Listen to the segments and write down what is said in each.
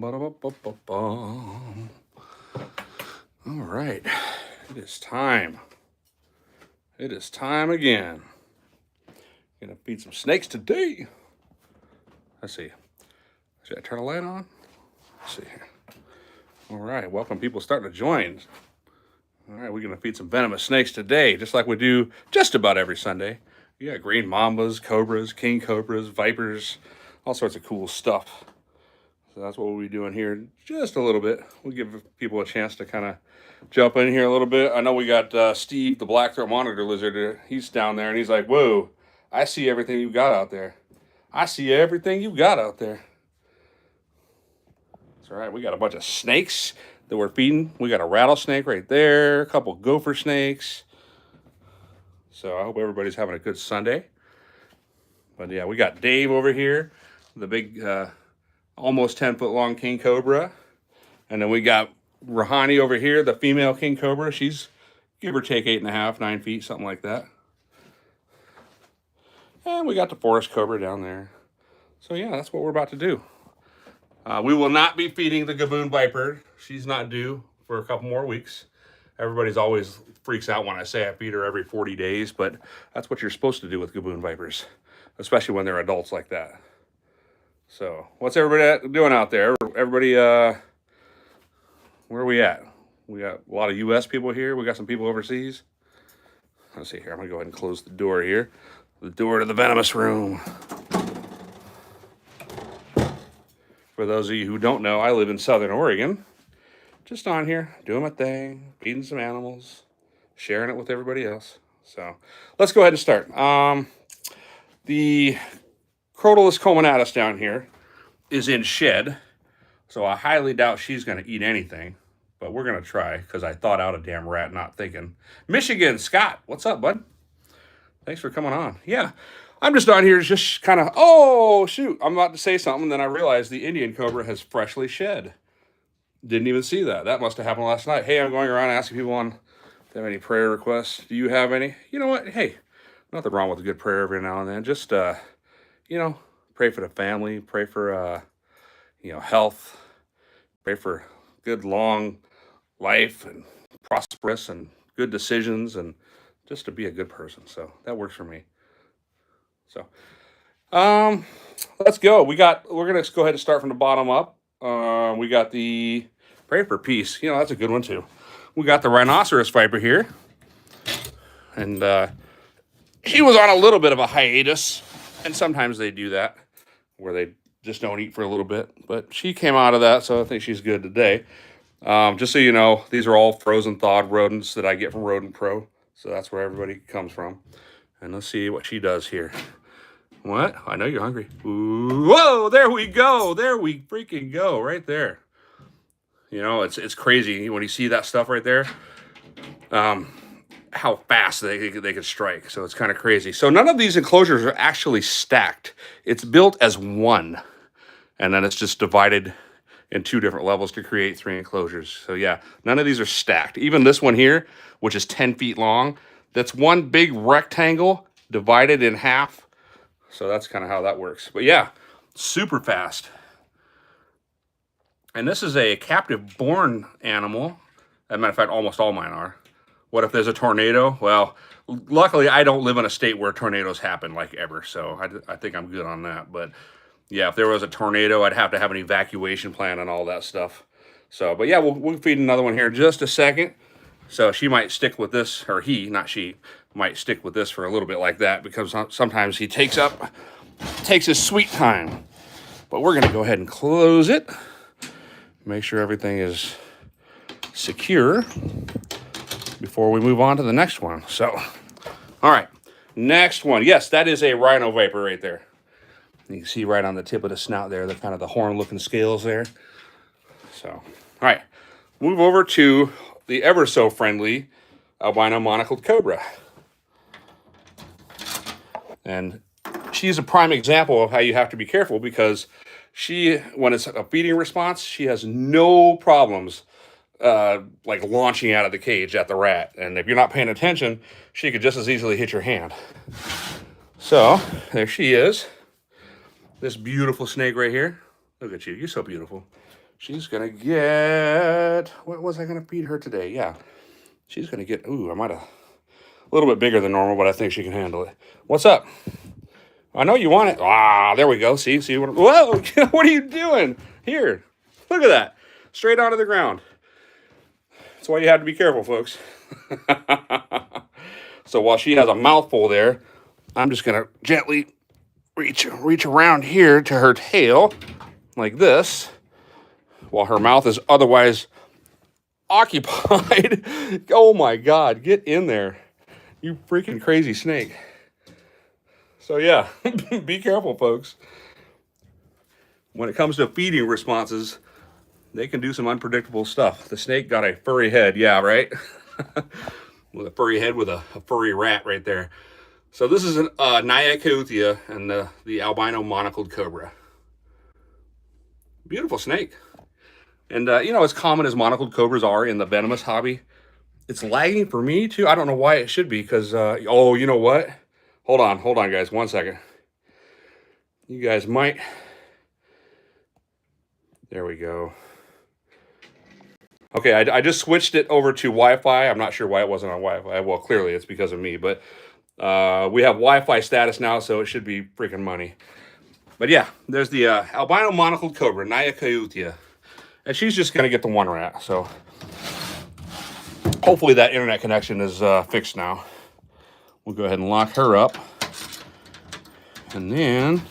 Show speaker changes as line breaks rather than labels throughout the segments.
Ba-da-ba-ba-ba-bum. All right, it is time. It is time again. Gonna feed some snakes today. Let's see. Should I turn the light on? Let's see here. All right, welcome people starting to join. All right, we're gonna feed some venomous snakes today, just like we do just about every Sunday. Yeah, green mambas, cobras, king cobras, vipers, all sorts of cool stuff. So that's what we'll be doing here just a little bit. We'll give people a chance to kind of jump in here a little bit. I know we got Steve, the black throat monitor lizard. He's down there, and he's like, whoa, I see everything you got out there. I see everything you got out there. That's all right. We got a bunch of snakes that we're feeding. We got a rattlesnake right there, a couple gopher snakes. So I hope everybody's having a good Sunday. But yeah, we got Dave over here, the big, almost 10-foot long king cobra. And then we got Rahani over here, the female king cobra. She's give or take 8.5, 9 feet, something like that. And we got the forest cobra down there. So yeah, that's what we're about to do. We will not be feeding the gaboon viper. She's not due for a couple more weeks. Everybody's always freaks out when I say I feed her every 40 days, but that's what you're supposed to do with gaboon vipers, especially when they're adults like that. So what's everybody doing out there? Everybody, where are we at? We got a lot of U.S. people here. We got some people overseas. Let's see here. I'm going to go ahead and close the door here. The door to the venomous room. For those of you who don't know, I live in Southern Oregon. Just on here, doing my thing, feeding some animals, sharing it with everybody else. So let's go ahead and start. The Crotalus culminatus down here is in shed. So I highly doubt she's going to eat anything. But we're going to try, because I thought out a damn rat, not thinking. Michigan, Scott, what's up, bud? Thanks for coming on. Yeah, I'm just on here just kind of, oh, shoot, I'm about to say something, then I realized the Indian cobra has freshly shed. Didn't even see that. That must have happened last night. Hey, I'm going around asking people if they have any prayer requests. Do you have any? You know what? Hey, nothing wrong with a good prayer every now and then. Just, you know, pray for the family, pray for, health, pray for good, long life and prosperous and good decisions and just to be a good person. So that works for me. So, let's go. We're going to go ahead and start from the bottom up. We got the pray for peace. You know, that's a good one too. We got the rhinoceros viper here. And, he was on a little bit of a hiatus. And sometimes they do that where they just don't eat for a little bit. But she came out of that, so I think she's good today. Just so you know, these are all frozen thawed rodents that I get from Rodent Pro. So that's where everybody comes from. And let's see what she does here. What? I know you're hungry. Ooh, whoa, there we go. There we freaking go, right there. You know, it's crazy when you see that stuff right there. How fast they can strike. So it's kind of crazy. So none of these enclosures are actually stacked. It's built as one. And then it's just divided in 2 different levels to create 3 enclosures. So yeah, none of these are stacked. Even this one here, which is 10 feet long, that's one big rectangle divided in half. So that's kind of how that works. But yeah, super fast. And this is a captive born animal. As a matter of fact, almost all mine are. What if there's a tornado? Well, luckily I don't live in a state where tornadoes happen like ever. So I think I'm good on that. But yeah, if there was a tornado, I'd have to have an evacuation plan and all that stuff. So, but yeah, we'll feed another one here in just a second. So she might stick with this, or he, not she, might stick with this for a little bit like that because sometimes he takes his sweet time. But we're going to go ahead and close it. Make sure everything is secure before we move on to the next one. So, all right, next one. Yes, that is a rhino viper right there. You can see right on the tip of the snout there, the kind of the horn-looking scales there. So, all right, move over to the ever so friendly albino monocled cobra. And she's a prime example of how you have to be careful because when it's a feeding response, she has no problems like launching out of the cage at the rat. And if you're not paying attention, she could just as easily hit your hand. So there she is. This beautiful snake right here. Look at you. You're so beautiful. She's going to get, what was I going to feed her today? Yeah, she's going to get, ooh, I might have, a little bit bigger than normal, but I think she can handle it. What's up? I know you want it. Ah, there we go. See what, whoa, what are you doing? Here, look at that. Straight onto the ground. That's why you have to be careful, folks. So while she has a mouthful there, I'm just going to gently reach around here to her tail, like this, while her mouth is otherwise occupied. Oh my God, get in there. You freaking crazy snake. So yeah, be careful, folks. When it comes to feeding responses, they can do some unpredictable stuff. The snake got a furry head, yeah, right? With a furry head with a furry rat right there. So this is an Nyacaothia and the albino monocled cobra. Beautiful snake. And, you know, as common as monocled cobras are in the venomous hobby, it's lagging for me, too. I don't know why it should be, because, oh, you know what? Hold on, guys. 1 second. You guys might... There we go. Okay, I just switched it over to Wi-Fi. I'm not sure why it wasn't on Wi-Fi. Well, clearly it's because of me, but we have Wi-Fi status now, so it should be freaking money. But yeah, there's the albino monocled cobra, Nyacaothia. And she's just going to get the one rat, so hopefully that internet connection is fixed now. We'll go ahead and lock her up. And then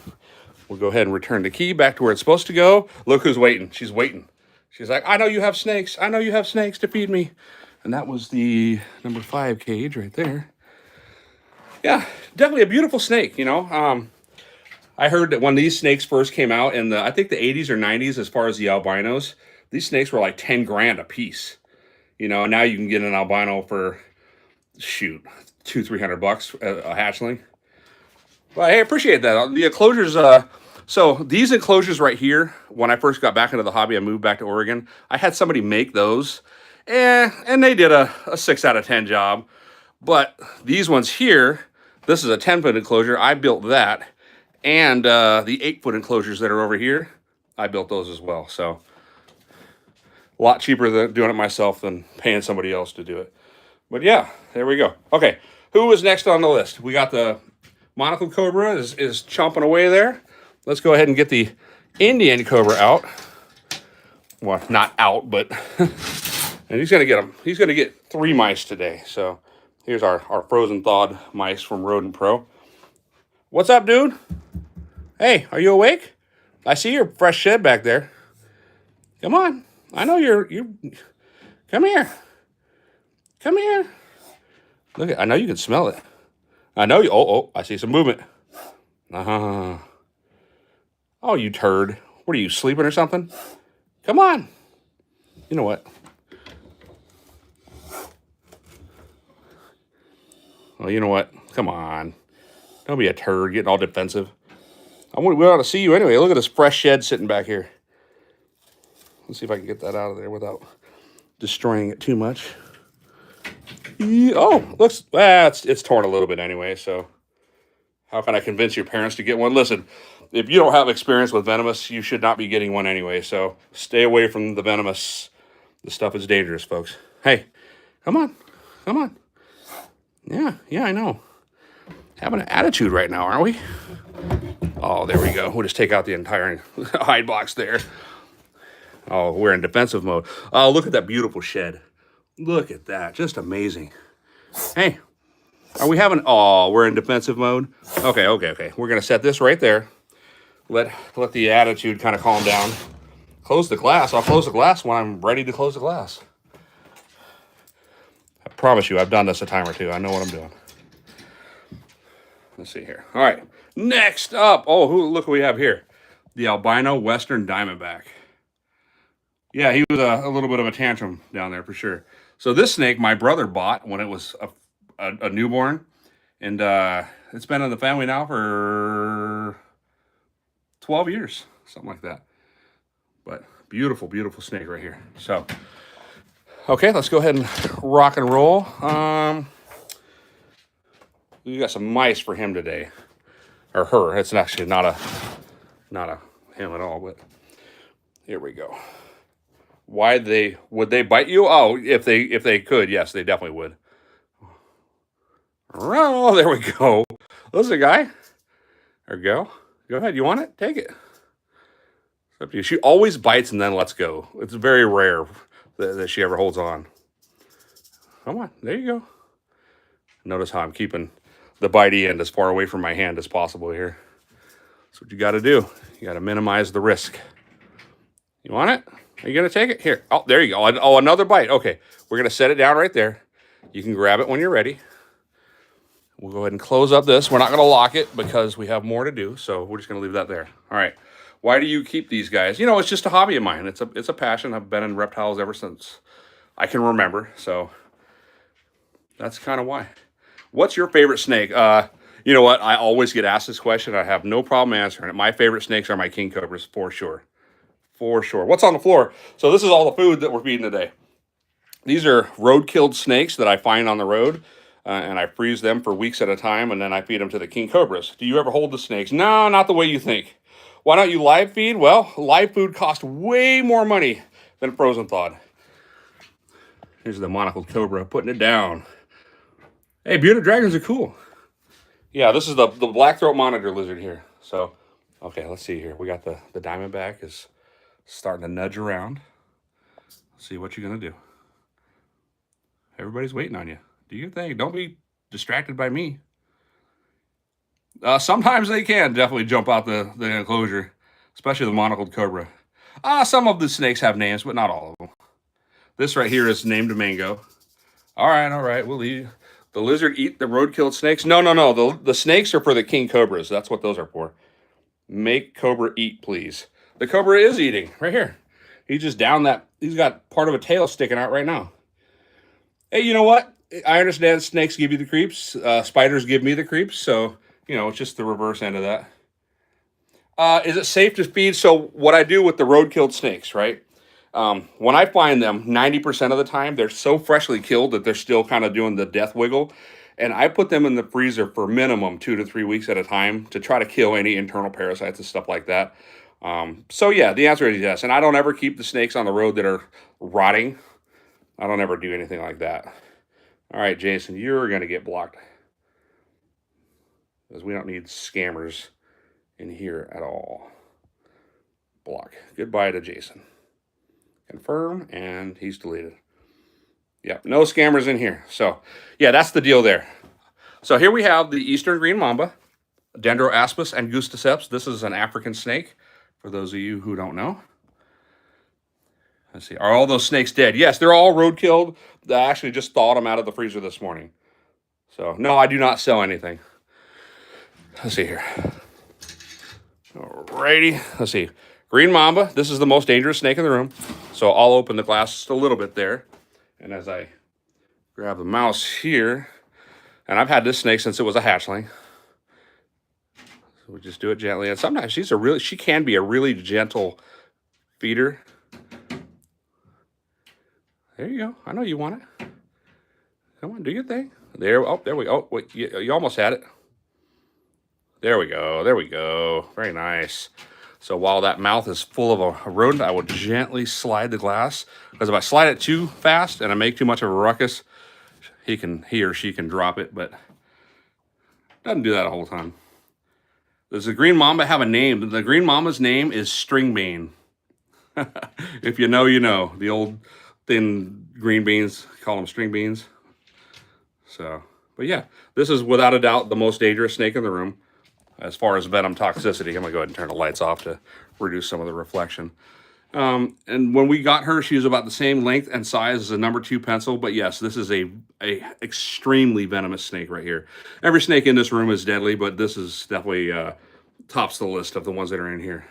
we'll go ahead and return the key back to where it's supposed to go. Look who's waiting. She's waiting. She's like, I know you have snakes. I know you have snakes to feed me. And that was the number 5 cage right there. Yeah, definitely a beautiful snake, you know. I heard that when these snakes first came out in I think the 80s or 90s, as far as the albinos, these snakes were like 10 grand a piece. You know, now you can get an albino for, shoot, $200-300 a hatchling. Well, hey, I appreciate that. The enclosures, so these enclosures right here, when I first got back into the hobby, I moved back to Oregon. I had somebody make those, and they did a 6 out of 10 job. But these ones here, this is a 10-foot enclosure. I built that. And the 8-foot enclosures that are over here, I built those as well. So a lot cheaper than doing it myself than paying somebody else to do it. But yeah, there we go. Okay, who was next on the list? We got the monocled cobra is chomping away there. Let's go ahead and get the Indian cobra out. Well, not out, but and he's gonna get them. He's gonna get 3 mice today. So here's our frozen thawed mice from Rodent Pro. What's up, dude? Hey, are you awake? I see your fresh shed back there. Come on. I know you're come here. Come here. Look, I know you can smell it. I know you. Oh, I see some movement. Oh, you turd. What are you, sleeping or something? Come on. You know what? Well, you know what? Come on. Don't be a turd getting all defensive. We ought to see you anyway. Look at this fresh shed sitting back here. Let's see if I can get that out of there without destroying it too much. Oh, looks, it's torn a little bit anyway, so how can I convince your parents to get one? Listen, if you don't have experience with venomous, you should not be getting one anyway, so stay away from the venomous. The stuff is dangerous, folks. Hey, come on. Come on. Yeah, I know. Having an attitude right now, aren't we? Oh, there we go. We'll just take out the entire hide box there. Oh, we're in defensive mode. Oh, look at that beautiful shed. Look at that. Just amazing. Hey, are we having... Oh, we're in defensive mode? Okay. We're going to set this right there. Let the attitude kind of calm down. Close the glass. I'll close the glass when I'm ready to close the glass. I promise you, I've done this a time or two. I know what I'm doing. Let's see here. All right. Next up. Oh, look what we have here. The albino western diamondback. Yeah, he was a little bit of a tantrum down there for sure. So this snake my brother bought when it was a newborn. And it's been in the family now for 12 years. Something like that. But beautiful, beautiful snake right here. So, okay, let's go ahead and rock and roll. We got some mice for him today. Or her. It's actually not a him at all, but here we go. Would they bite you? Oh, if they could, yes, they definitely would. Oh, there we go. Listen, guy or girl, go ahead. You want it? Take it. It's up to you. She always bites and then lets go. It's very rare that she ever holds on. Come on, there you go. Notice how I'm keeping the bitey end as far away from my hand as possible here. That's what you got to do. You got to minimize the risk. You want it? Are you going to take it? Here. Oh, there you go. Oh, another bite. Okay. We're going to set it down right there. You can grab it when you're ready. We'll go ahead and close up this. We're not going to lock it because we have more to do. So we're just going to leave that there. All right. Why do you keep these guys? You know, it's just a hobby of mine. It's a passion. I've been in reptiles ever since I can remember. So that's kind of why. What's your favorite snake? You know what? I always get asked this question. I have no problem answering it. My favorite snakes are my king cobras, for sure. For sure. What's on the floor? So this is all the food that we're feeding today. These are road-killed snakes that I find on the road, and I freeze them for weeks at a time, and then I feed them to the king cobras. Do you ever hold the snakes? No, not the way you think. Why don't you live feed? Well, live food costs way more money than frozen thawed. Here's the monocled cobra, putting it down. Hey, bearded dragons are cool. Yeah, this is the black throat monitor lizard here. So, okay, let's see here. We got the diamondback is starting to nudge around. Let's see what you're going to do. Everybody's waiting on you. Do your thing. Don't be distracted by me. Sometimes they can definitely jump out the enclosure, especially the monocled cobra. Some of the snakes have names, but not all of them. This right here is named Mango. All right. We'll leave. The lizard eat the road-killed snakes? No. The snakes are for the king cobras. That's what those are for. Make cobra eat, please. The cobra is eating right here. He's just down that. He's got part of a tail sticking out right now. Hey, you know what? I understand snakes give you the creeps. Spiders give me the creeps. So, you know, it's just the reverse end of that. Is it safe to feed? So what I do with the road-killed snakes, right? When I find them, 90% of the time, they're so freshly killed that they're still kind of doing the death wiggle. And I put them in the freezer for minimum 2 to 3 weeks at a time to try to kill any internal parasites and stuff like that. So yeah, the answer is yes. And I don't ever keep the snakes on the road that are rotting. I don't ever do anything like that. All right, Jason, you're going to get blocked. Because we don't need scammers in here at all. Block. Goodbye to Jason. Confirm, and he's deleted. Yep, no scammers in here. So, yeah, that's the deal there. So here we have the eastern green mamba, Dendroaspis angusticeps. This is an African snake, for those of you who don't know. Let's see, are all those snakes dead? Yes, they're all road-killed. I actually just thawed them out of the freezer this morning. So, no, I do not sell anything. Let's see here. Alrighty, let's see. Green mamba, this is the most dangerous snake in the room. So I'll open the glass just a little bit there. And as I grab the mouse here, and I've had this snake since it was a hatchling. So we just do it gently. And sometimes she can be a really gentle feeder. There you go. I know you want it. Come on, do your thing. There we go. Oh, wait, you almost had it. There we go. Very nice. So while that mouth is full of a rodent, I will gently slide the glass. Because if I slide it too fast and I make too much of a ruckus, he or she can drop it, but doesn't do that the whole time. Does the green mamba have a name? The green mamba's name is Stringbane. If you know, you know. The old thin green beans, call them string beans. So, but yeah, this is without a doubt the most dangerous snake in the room. As far as venom toxicity, I'm going to go ahead and turn the lights off to reduce some of the reflection. And when we got her, she was about the same length and size as a number 2 pencil. But yes, this is a extremely venomous snake right here. Every snake in this room is deadly, but this is definitely tops the list of the ones that are in here.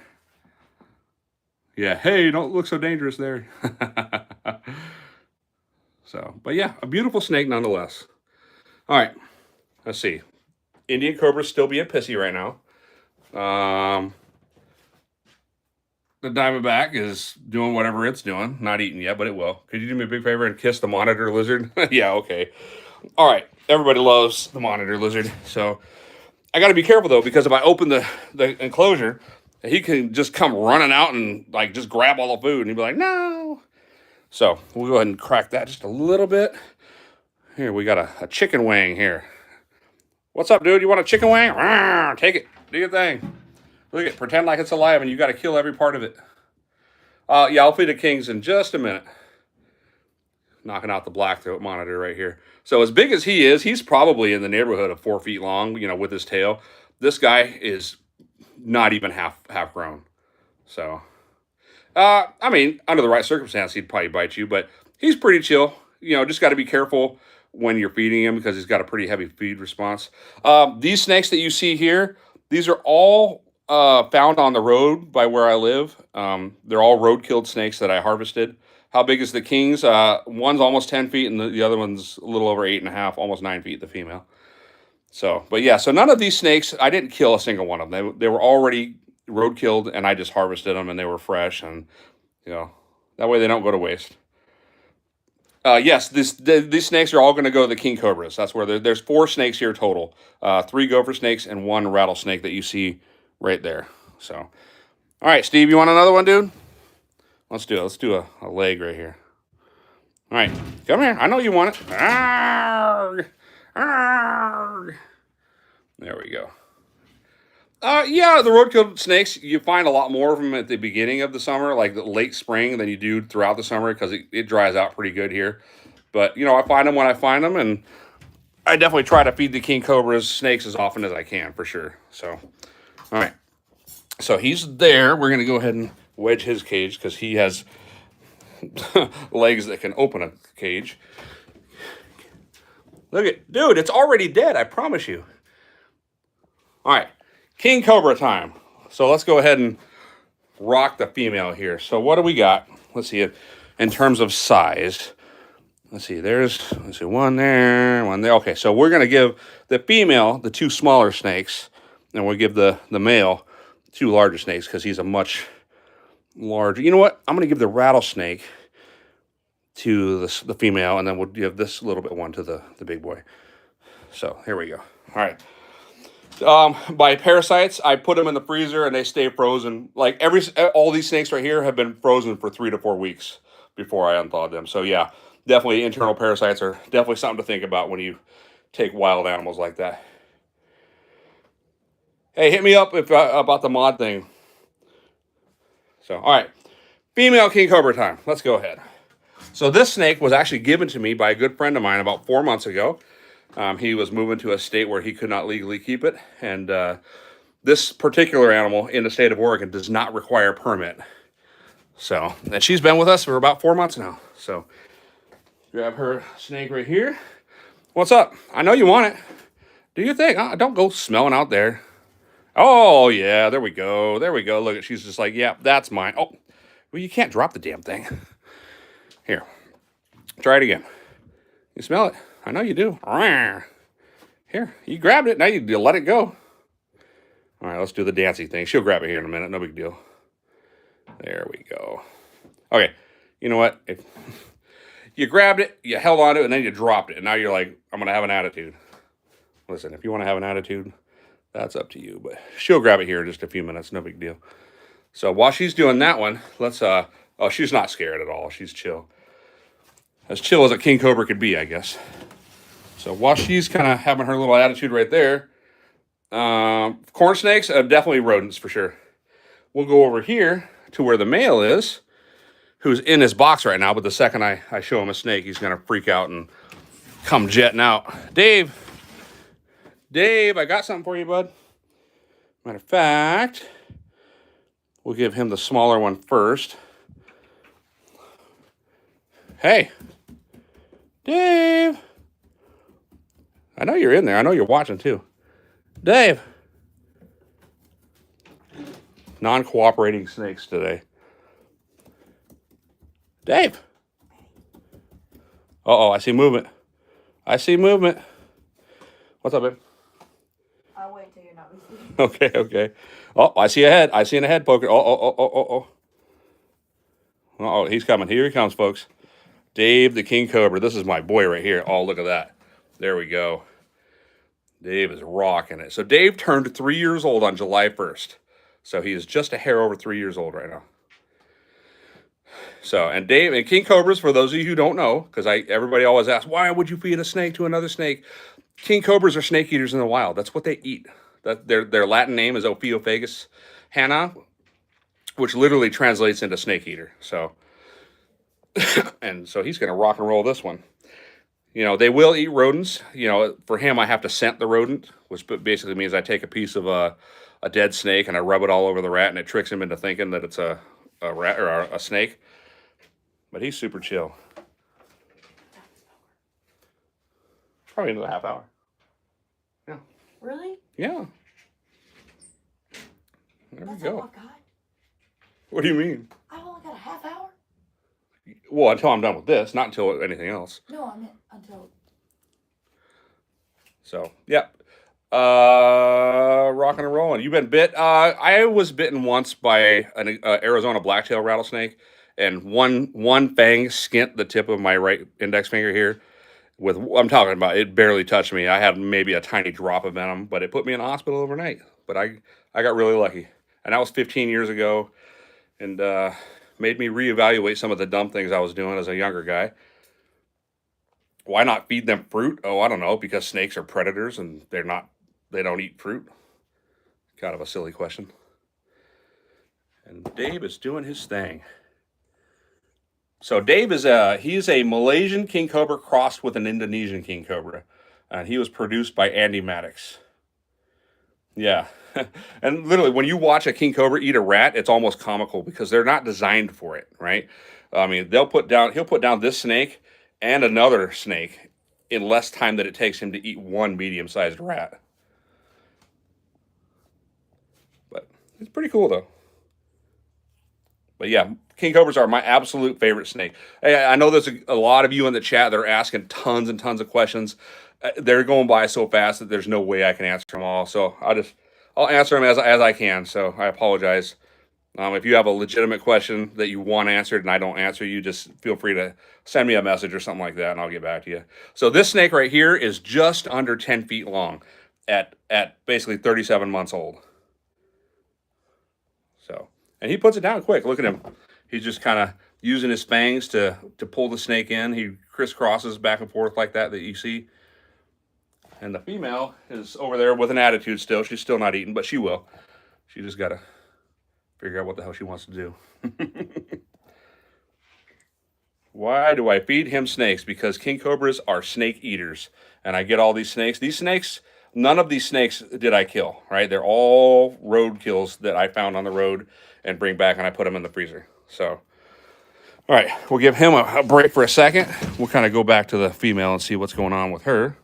Yeah, hey, don't look so dangerous there. So, but yeah, a beautiful snake nonetheless. All right, let's see. Indian cobra's still being pissy right now. The diamondback is doing whatever it's doing. Not eating yet, but it will. Could you do me a big favor and kiss the monitor lizard? Yeah, okay. All right, everybody loves the monitor lizard. So I got to be careful, though, because if I open the enclosure, he can just come running out and, like, just grab all the food. And he'd be like, no. So we'll go ahead and crack that just a little bit. Here, we got a chicken wing here. What's up, dude? You want a chicken wing? Take it. Do your thing. Look at it. Pretend like it's alive, and you got to kill every part of it. Yeah, I'll feed the kings in just a minute. Knocking out the black throat monitor right here. So as big as he is, he's probably in the neighborhood of 4 feet long, you know, with his tail. This guy is not even half grown. So, I mean, under the right circumstance, he'd probably bite you, but he's pretty chill. You know, just got to be careful when you're feeding him because he's got a pretty heavy feed response. These snakes that you see here, these are all found on the road by where I live. They're all road-killed snakes that I harvested. How big is the king's? One's almost 10 feet, and the other one's a little over 8.5, almost 9 feet, the female. So, but yeah, so none of these snakes, I didn't kill a single one of them. They were already road killed, and I just harvested them, and they were fresh, and, you know, that way they don't go to waste. Yes, these snakes are all going to go to the king cobras. That's where there's 4 snakes here total. 3 gopher snakes and 1 rattlesnake that you see right there. So, all right, Steve, you want another one, dude? Let's do it. Let's do a leg right here. All right, come here. I know you want it. Arrgh, arrgh. There we go. Yeah, the road-killed snakes, you find a lot more of them at the beginning of the summer, like the late spring, than you do throughout the summer because it dries out pretty good here. But, you know, I find them when I find them, and I definitely try to feed the king cobras snakes as often as I can, for sure. So, all right. So he's there. We're going to go ahead and wedge his cage because he has legs that can open a cage. Look at, dude, it's already dead, I promise you. All right, king cobra time. So let's go ahead and rock the female here. So what do we got? Let's see it in terms of size. Let's see, let's see, one there, one there. Okay, so we're going to give the female the 2 smaller snakes, and we'll give the male 2 larger snakes because he's a much larger. You know what? I'm going to give the rattlesnake to the female, and then we'll give this little bit one to the big boy. So here we go. All right. By parasites, I put them in the freezer and they stay frozen. Like all these snakes right here have been frozen for 3 to 4 weeks before I unthawed them. So yeah, definitely internal parasites are definitely something to think about when you take wild animals like that. Hey, hit me up about the mod thing. So, all right, female king cobra time. Let's go ahead. So this snake was actually given to me by a good friend of mine about 4 months ago. He was moving to a state where he could not legally keep it. And this particular animal in the state of Oregon does not require a permit. So, and she's been with us for about 4 months now. So, grab her snake right here. What's up? I know you want it. Do you think? Don't go smelling out there. Oh, yeah, there we go. There we go. Look, she's just like, yeah, that's mine. Oh, well, you can't drop the damn thing. Here, try it again. You smell it? I know you do. Here, you grabbed it. Now you let it go. All right, let's do the dancing thing. She'll grab it here in a minute. No big deal. There we go. Okay, you know what? If you grabbed it, you held on to it, and then you dropped it. And now you're like, I'm going to have an attitude. Listen, if you want to have an attitude, that's up to you. But she'll grab it here in just a few minutes. No big deal. So while she's doing that one, let's, oh, she's not scared at all. She's chill. As chill as a king cobra could be, I guess. So while she's kind of having her little attitude right there, corn snakes are definitely rodents for sure. We'll go over here to where the male is, who's in his box right now, but the second I show him a snake, he's going to freak out and come jetting out. Dave, I got something for you, bud. Matter of fact, we'll give him the smaller one first. Hey, Dave. I know you're in there. I know you're watching too. Dave. Non-cooperating snakes today. Dave. Uh-oh, I see movement. I see movement. What's up, babe?
I'll wait till you're not listening.
Okay. Oh, I see a head. I see a head poking. Oh. Uh-oh, he's coming. Here he comes, folks. Dave the king cobra. This is my boy right here. Oh, look at that. There we go. Dave is rocking it. So Dave turned 3 years old on July 1st. So he is just a hair over 3 years old right now. So, and Dave, and king cobras, for those of you who don't know, because everybody always asks, why would you feed a snake to another snake? King cobras are snake eaters in the wild. That's what they eat. That their Latin name is Ophiophagus hanna, which literally translates into snake eater. So, and so he's going to rock and roll this one. You know, they will eat rodents. You know, for him, I have to scent the rodent, which basically means I take a piece of a dead snake and I rub it all over the rat, and it tricks him into thinking that it's a rat or a snake. But he's super chill. Probably another half hour. Yeah.
Really?
Yeah. There
That's
we go.
all I got?
What do you mean?
I've only got a half hour?
Well, until I'm done with this, not until anything else.
No, I meant until...
So, yep. Rocking and rolling. You've been bit. I was bitten once by an Arizona blacktail rattlesnake, and one fang skint the tip of my right index finger here. I'm talking about, it barely touched me. I had maybe a tiny drop of venom, but it put me in the hospital overnight. But I got really lucky, and that was 15 years ago, and made me reevaluate some of the dumb things I was doing as a younger guy. Why not feed them fruit? Oh, I don't know, because snakes are predators and they don't eat fruit. Kind of a silly question. And Dave is doing his thing. So Dave is he's a Malaysian king cobra crossed with an Indonesian king cobra, and he was produced by Andy Maddox. Yeah, and literally when you watch a king cobra eat a rat, it's almost comical because they're not designed for it, right? I mean, he'll put down this snake and another snake in less time than it takes him to eat one medium-sized rat. But it's pretty cool though. But yeah, king cobras are my absolute favorite snake. Hey, I know there's a lot of you in the chat that are asking tons and tons of questions. They're going by so fast that there's no way I can answer them all. So I'll answer them as I can. So I apologize. If you have a legitimate question that you want answered and I don't answer you, just feel free to send me a message or something like that, and I'll get back to you. So this snake right here is just under 10 feet long at basically 37 months old. So, and he puts it down quick. Look at him. He's just kind of using his fangs to pull the snake in. He crisscrosses back and forth like that you see. And the female is over there with an attitude still. She's still not eating, but she will. She just got to figure out what the hell she wants to do. Why do I feed him snakes? Because king cobras are snake eaters. And I get all these snakes. These snakes, none of these snakes did I kill, right? They're all road kills that I found on the road and bring back, and I put them in the freezer. So, all right, we'll give him a break for a second. We'll kind of go back to the female and see what's going on with her.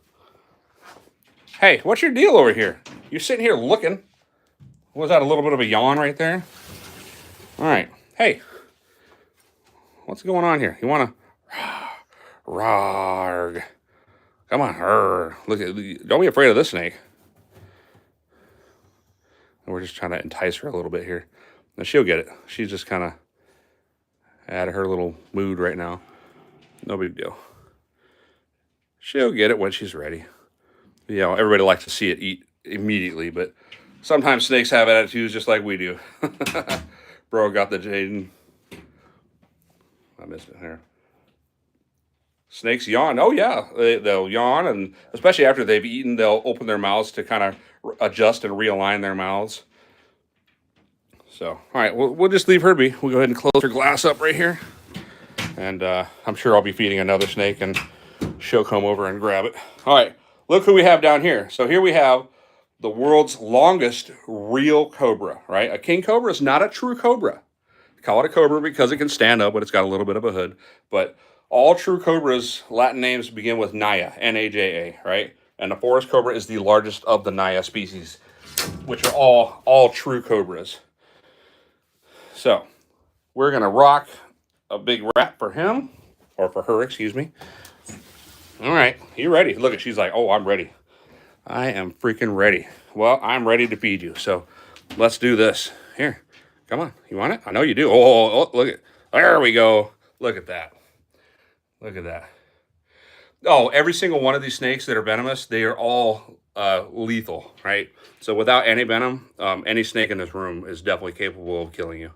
Hey, what's your deal over here? You're sitting here looking. Was that a little bit of a yawn right there? All right. Hey, what's going on here? You want to... Rarg. Come on. Look at... Don't be afraid of this snake. We're just trying to entice her a little bit here. Now, she'll get it. She's just kind of out of her little mood right now. No big deal. She'll get it when she's ready. You know, everybody likes to see it eat immediately, but sometimes snakes have attitudes just like we do. Bro got the Jaden. I missed it here. Snakes yawn. Oh, yeah. They'll yawn, and especially after they've eaten, they'll open their mouths to kind of adjust and realign their mouths. So, all right, we'll just leave her be. We'll go ahead and close her glass up right here. And I'm sure I'll be feeding another snake, and she'll come over and grab it. All right, look who we have down here. So here we have the world's longest real cobra, right? A king cobra is not a true cobra. Call it a cobra because it can stand up, but it's got a little bit of a hood. But all true cobras, Latin names begin with Naja, N-A-J-A, right? And the forest cobra is the largest of the Naja species, which are all true cobras. So we're going to rock a big rat for him, or for her, excuse me. All right, you ready? Look at, she's like, oh, I'm ready. I am freaking ready. Well, I'm ready to feed you, so let's do this. Here, come on. You want it? I know you do. Oh, look at, there we go. Look at that. Look at that. Oh, every single one of these snakes that are venomous, they are all lethal, right? So without any venom, any snake in this room is definitely capable of killing you.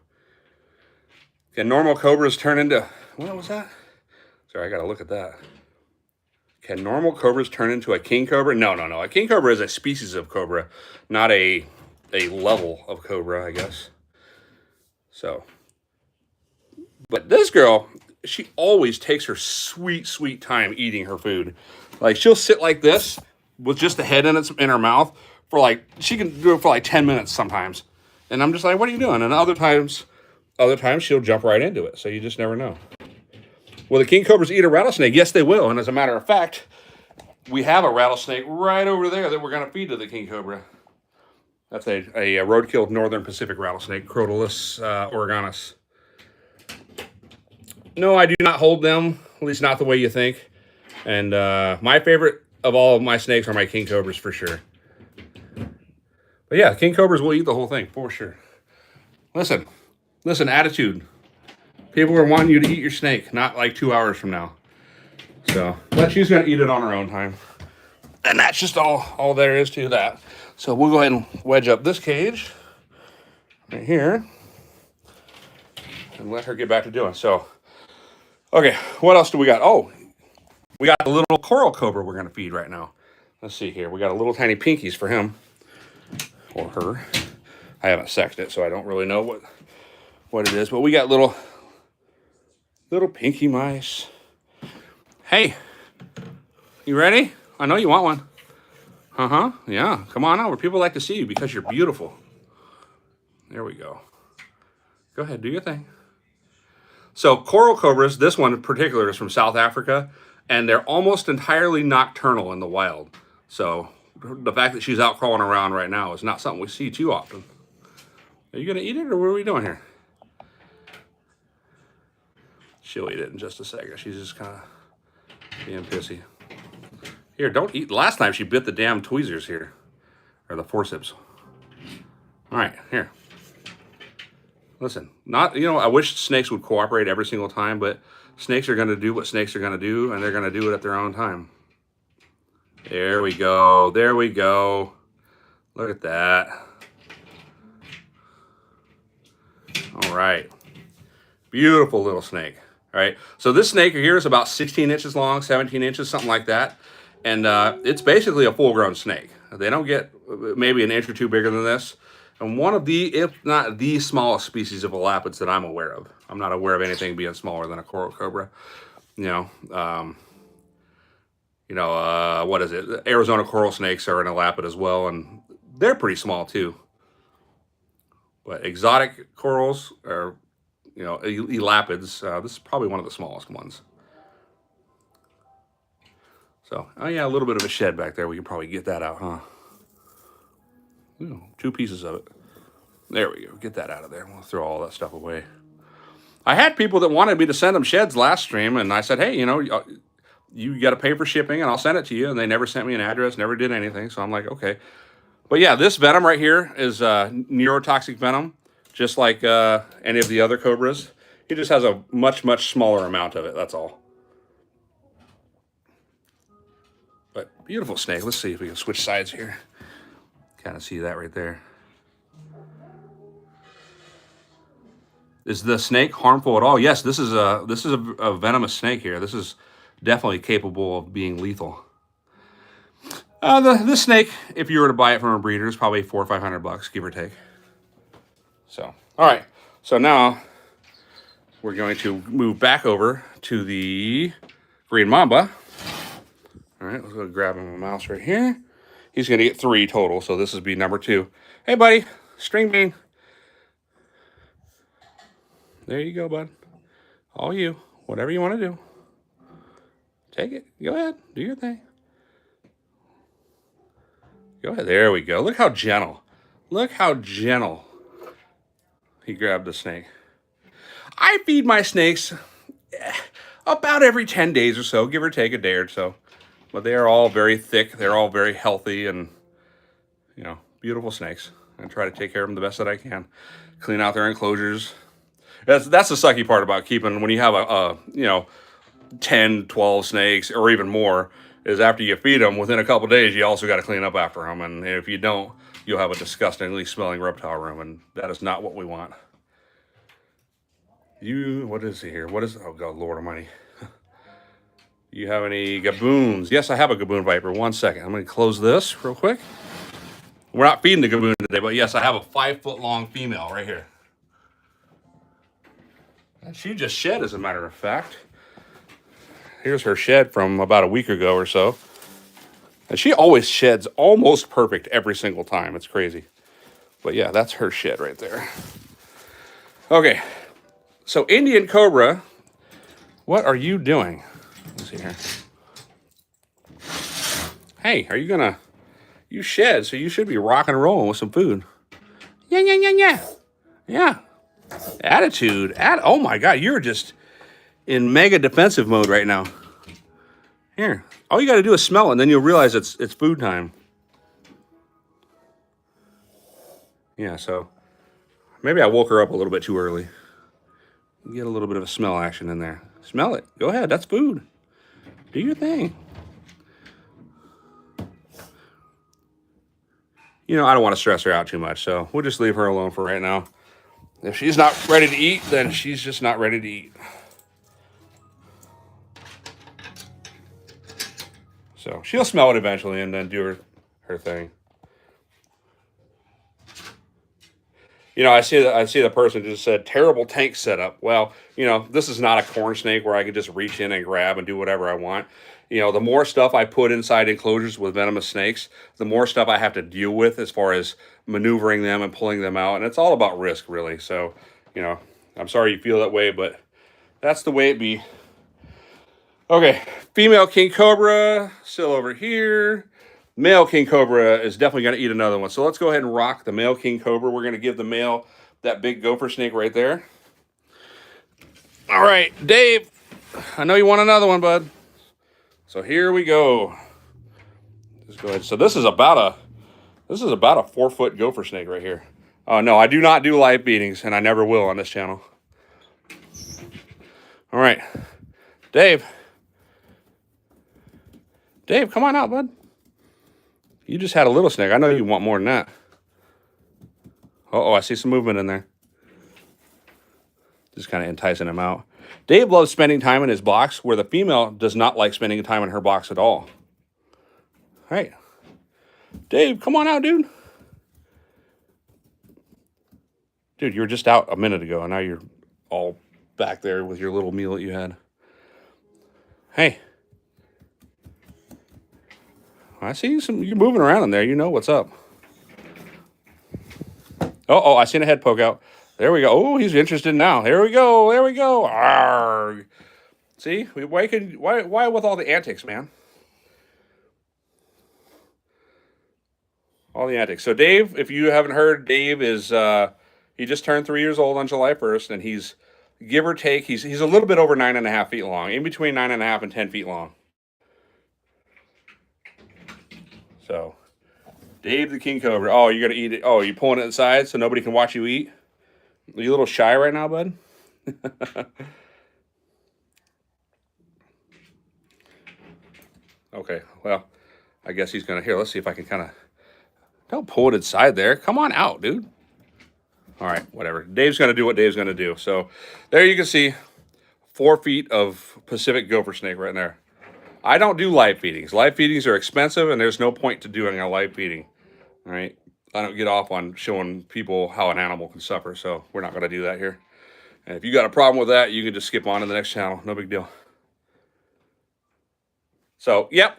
Can normal cobras turn into, what was that? Sorry, I gotta look at that. Can normal cobras turn into a king cobra? No, no, no. A king cobra is a species of cobra, not a level of cobra, I guess. So, but this girl, she always takes her sweet, sweet time eating her food. Like she'll sit like this with just the head in her mouth for like, she can do it for like 10 minutes sometimes. And I'm just like, what are you doing? And other times she'll jump right into it. So you just never know. Will the king cobras eat a rattlesnake? Yes, they will. And as a matter of fact, we have a rattlesnake right over there that we're going to feed to the king cobra. That's a roadkill northern Pacific rattlesnake, Crotalus oregonus. No, I do not hold them, at least not the way you think. And my favorite of all of my snakes are my king cobras for sure. But yeah, king cobras will eat the whole thing for sure. Listen, attitude. People are wanting you to eat your snake, not like 2 hours from now. So, but she's going to eat it on her own time. And that's just all there is to that. So we'll go ahead and wedge up this cage right here and let her get back to doing. So, okay, what else do we got? Oh, we got the little coral cobra we're going to feed right now. Let's see here. We got a little tiny pinkies for him or her. I haven't sexed it, so I don't really know what it is. But we got little pinky mice. Hey, you ready? I know you want one. Uh-huh, yeah. Come on over. People like to see you because you're beautiful. There we go. Go ahead, do your thing. So coral cobras, this one in particular is from South Africa, and they're almost entirely nocturnal in the wild. So the fact that she's out crawling around right now is not something we see too often. Are you going to eat it, or what are we doing here? She'll eat it in just a second. She's just kind of being pissy. Here, don't eat. Last time she bit the damn tweezers here. Or the forceps. Alright, here. Listen, I wish snakes would cooperate every single time, but snakes are going to do what snakes are going to do, and they're going to do it at their own time. There we go. There we go. Look at that. Alright. Beautiful little snake. Alright, so this snake here is about 16 inches long, 17 inches, something like that. And it's basically a full-grown snake. They don't get maybe an inch or two bigger than this. And one of the, if not the smallest species of elapids that I'm aware of. I'm not aware of anything being smaller than a coral cobra. What is it? Arizona coral snakes are an elapid as well, and they're pretty small too. But exotic corals are, elapids. This is probably one of the smallest ones. So, oh yeah, a little bit of a shed back there. We could probably get that out, huh? Ooh, 2 pieces of it. There we go. Get that out of there. We'll throw all that stuff away. I had people that wanted me to send them sheds last stream, and I said, hey, you got to pay for shipping, and I'll send it to you. And they never sent me an address, never did anything. So I'm like, okay. But yeah, this venom right here is neurotoxic venom, just like any of the other cobras. He just has a much, much smaller amount of it. That's all. But beautiful snake. Let's see if we can switch sides here. Kind of see that right there. Is the snake harmful at all? Yes, this is a venomous snake here. This is definitely capable of being lethal. This snake, if you were to buy it from a breeder, is probably $400 or $500, give or take. So, all right. So now we're going to move back over to the green mamba. All right, let's go grab him a mouse right here. He's going to get 3 total, so this would be number 2. Hey, buddy, string bean. There you go, bud. All you. Whatever you want to do. Take it. Go ahead. Do your thing. Go ahead. There we go. Look how gentle. Look how gentle he grabbed the snake. I feed my snakes about every 10 days or so, give or take a day or so. But they are all very thick. They're all very healthy and, beautiful snakes. I try to take care of them the best that I can. Clean out their enclosures. That's the sucky part about keeping, when you have 10, 12 snakes or even more, is after you feed them, within a couple days, you also got to clean up after them. And if you don't, you'll have a disgustingly smelling reptile room, and that is not what we want. What is it here? What is, oh God, Lord Almighty. You have any gaboons? Yes, I have a gaboon viper. 1 second. I'm going to close this real quick. We're not feeding the gaboon today, but yes, I have a 5-foot long female right here. And she just shed, as a matter of fact. Here's her shed from about a week ago or so. And she always sheds almost perfect every single time. It's crazy. But yeah, that's her shed right there. Okay. So Indian Cobra, what are you doing? Let's see here. Hey, are you gonna... You shed, so you should be rocking and rolling with some food. Yeah, yeah, yeah, yeah. Yeah. Attitude. Oh my God, you're just in mega defensive mode right now. Here. All you got to do is smell it, and then you'll realize it's food time. Yeah, so maybe I woke her up a little bit too early. Get a little bit of a smell action in there. Smell it. Go ahead. That's food. Do your thing. You know, I don't want to stress her out too much, so we'll just leave her alone for right now. If she's not ready to eat, then she's just not ready to eat. So she'll smell it eventually and then do her thing. You know, I see the person just said terrible tank setup. Well, you know, this is not a corn snake where I can just reach in and grab and do whatever I want. You know, the more stuff I put inside enclosures with venomous snakes, the more stuff I have to deal with as far as maneuvering them and pulling them out. And it's all about risk, really. So, you know, I'm sorry you feel that way, but that's the way it be. Okay, female king cobra still over here. Male king cobra is definitely going to eat another one. So let's go ahead and rock the male king cobra. We're going to give the male that big gopher snake right there. All right, Dave, I know you want another one, bud. So here we go. Just go ahead. So this is about a 4-foot gopher snake right here. Oh no, I do not do live beatings, and I never will on this channel. All right, Dave. Dave, come on out, bud. You just had a little snake. I know you want more than that. Uh-oh, I see some movement in there. Just kind of enticing him out. Dave loves spending time in his box, where the female does not like spending time in her box at all. All right. Dave, come on out, dude. Dude, you were just out a minute ago, and now you're all back there with your little meal that you had. Hey. I see you're moving around in there. You know what's up. Oh, I seen a head poke out. There we go. Oh, he's interested now. There we go. There we go. Arrgh. See? Why with all the antics, man? All the antics. So Dave, if you haven't heard, Dave is, he just turned 3 years old on July 1st, and he's, give or take, he's a little bit over 9.5 feet long, in between 9.5 and 10 feet long. So, Dave the king cobra. Oh, you're going to eat it. Oh, you're pulling it inside so nobody can watch you eat? Are you a little shy right now, bud? Okay, well, I guess he's going to, here, let's see if I can kind of, don't pull it inside there. Come on out, dude. All right, whatever. Dave's going to do what Dave's going to do. So, there you can see 4 feet of Pacific gopher snake right there. I don't do live feedings. Live feedings are expensive, and there's no point to doing a live feeding. All right? I don't get off on showing people how an animal can suffer, so we're not going to do that here. And if you got a problem with that, you can just skip on to the next channel. No big deal. So, yep.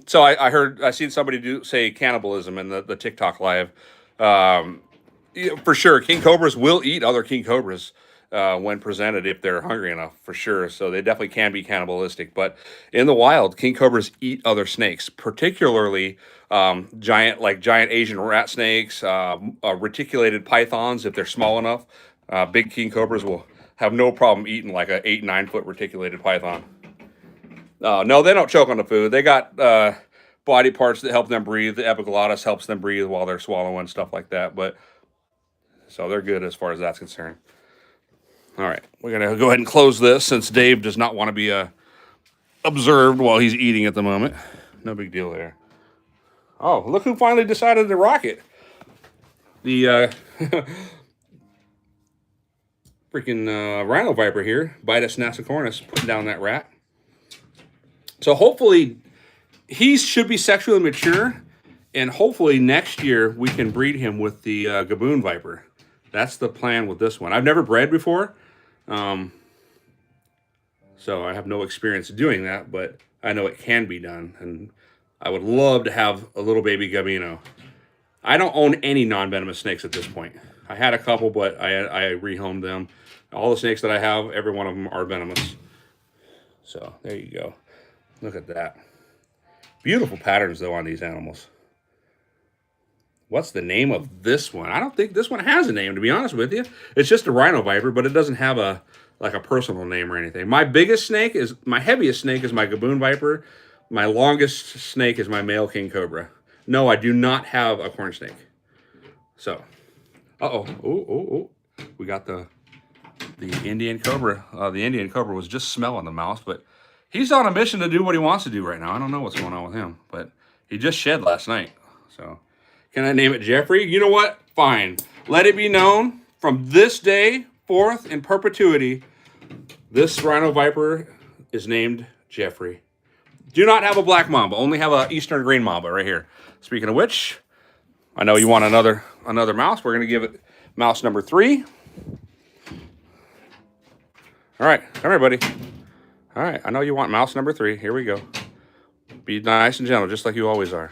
So I seen somebody say cannibalism in the TikTok live. For sure, king cobras will eat other king cobras. When presented, if they're hungry enough, for sure. So they definitely can be cannibalistic. But in the wild, king cobras eat other snakes, particularly giant Asian rat snakes, reticulated pythons if they're small enough. Big king cobras will have no problem eating like a 8-9 foot reticulated python. No, they don't choke on the food. They got body parts that help them breathe. The epiglottis helps them breathe while they're swallowing, stuff like that. But so they're good as far as that's concerned. All right, we're going to go ahead and close this since Dave does not want to be observed while he's eating at the moment. No big deal there. Oh, look who finally decided to rock it. The freaking rhino viper here, Bitus nasicornis, putting down that rat. So hopefully he should be sexually mature, and hopefully next year we can breed him with the gaboon viper. That's the plan with this one. I've never bred before, so I have no experience doing that, but I know it can be done, and I would love to have a little baby gabino. I don't own any non-venomous snakes at this point. I had a couple, but I rehomed them. All the snakes that I have, every one of them are venomous. So there you go. Look at that. Beautiful patterns, though, on these animals. What's the name of this one? I don't think this one has a name, to be honest with you. It's just a rhino viper, but it doesn't have a personal name or anything. My heaviest snake is my gaboon viper. My longest snake is my male king cobra. No, I do not have a corn snake. So, we got the Indian cobra. The Indian cobra was just smelling the mouse, but he's on a mission to do what he wants to do right now. I don't know what's going on with him, but he just shed last night. So, can I name it Jeffrey? You know what? Fine. Let it be known from this day forth in perpetuity, this rhino viper is named Jeffrey. Do not have a black mamba. Only have a eastern green mamba right here. Speaking of which, I know you want another mouse. We're going to give it mouse number 3. All right. Come here, buddy. All right. I know you want mouse number 3. Here we go. Be nice and gentle, just like you always are.